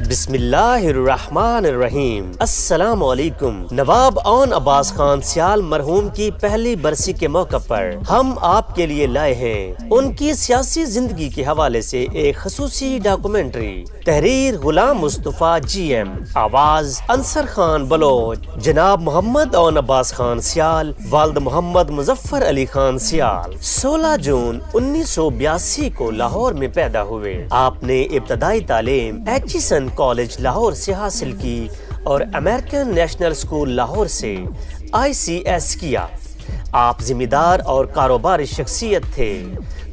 بسم اللہ الرحمن الرحیم۔ السلام علیکم۔ نواب اون عباس خان سیال مرحوم کی پہلی برسی کے موقع پر ہم آپ کے لیے لائے ہیں ان کی سیاسی زندگی کے حوالے سے ایک خصوصی ڈاکومنٹری۔ تحریر غلام مصطفیٰ جی ایم، آواز انصر خان بلوچ۔ جناب محمد اون عباس خان سیال، والد محمد مظفر علی خان سیال 16 جون 1982 کو لاہور میں پیدا ہوئے۔ آپ نے ابتدائی تعلیم ایچیسن کالج لاہور سے حاصل کی اور امریکن نیشنل اسکول لاہور سے ICS کیا۔ آپ ذمہ دار اور کاروباری شخصیت تھے۔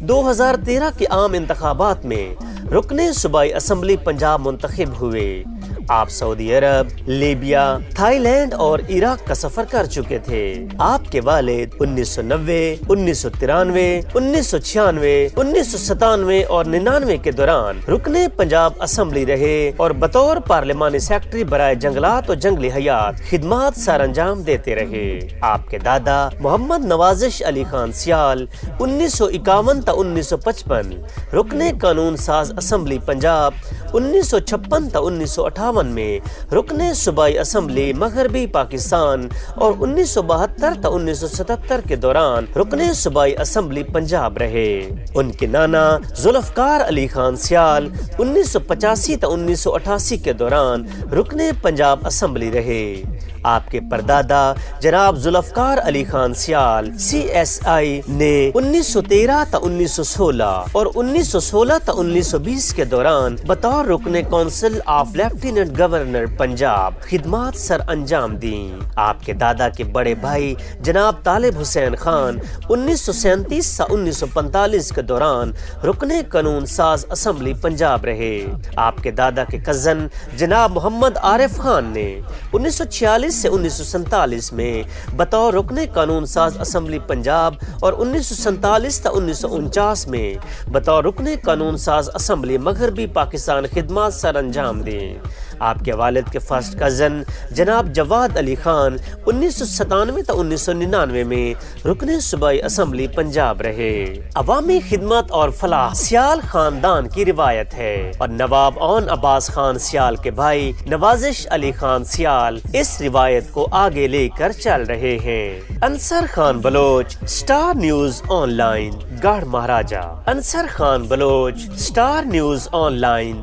2013 کے عام انتخابات میں رکن صوبائی اسمبلی پنجاب منتخب ہوئے۔ آپ سعودی عرب، لیبیا، تھائی لینڈ اور عراق کا سفر کر چکے تھے۔ آپ کے والد 1990، 1993، 1996، 1997 اور 99 کے دوران رکن پنجاب اسمبلی رہے اور بطور پارلیمانی سیکرٹری برائے جنگلات اور جنگلی حیات خدمات سر انجام دیتے رہے۔ آپ کے دادا محمد نوازش علی خان سیال 1951 تا 1955 رکن قانون ساز اسمبلی پنجاب، 1956 تا 1958 میں رکن صوبائی اسمبلی مغربی پاکستان اور 1972 تا 1977 کے دوران رکن صوبائی اسمبلی پنجاب رہے۔ ان کے نانا ذوالفقار علی خان سیال 1985 تا 1988 کے دوران رکن پنجاب اسمبلی رہے۔ آپ کے پردادا جناب ذوالفقار علی خان سیال CSI نے 1913 تا 1916 اور 1916 تا 1920 کے دوران بطور رکن council of lieutenant governor Punjab خدمات سر انجام دیں۔ آپ کے دادا کے بڑے بھائی جناب طالب حسین خان 1937 تا 1945 کے دوران رکن قانون ساز اسمبلی پنجاب رہے۔ آپ کے دادا کے کزن جناب محمد عارف خان نے 1946 سے 1947 میں بطور رکن قانون ساز اسمبلی پنجاب اور 1947 تا 1949 میں بطور رکن قانون ساز اسمبلی مغربی پاکستان خدمات سر انجام دیں۔ آپ کے والد کے فرسٹ کزن جناب جواد علی خان 1997 تا 1999 میں رکن صوبائی اسمبلی پنجاب رہے۔ عوامی خدمت اور فلاح سیال خاندان کی روایت ہے اور نواب اون عباس خان سیال کے بھائی نوازش علی خان سیال اس روایت کو آگے لے کر چل رہے ہیں۔ Ansar Khan Baloch, Star News online, Garh Maharaja. Ansar Khan Baloch, Star News online.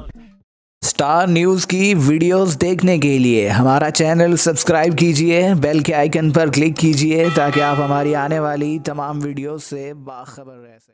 Star News کی ویڈیوز دیکھنے کے لیے ہمارا چینل سبسکرائب کیجئے، بیل کے آئیکن پر کلک کیجئے تاکہ آپ ہماری آنے والی تمام ویڈیوز سے باخبر رہ سکیں۔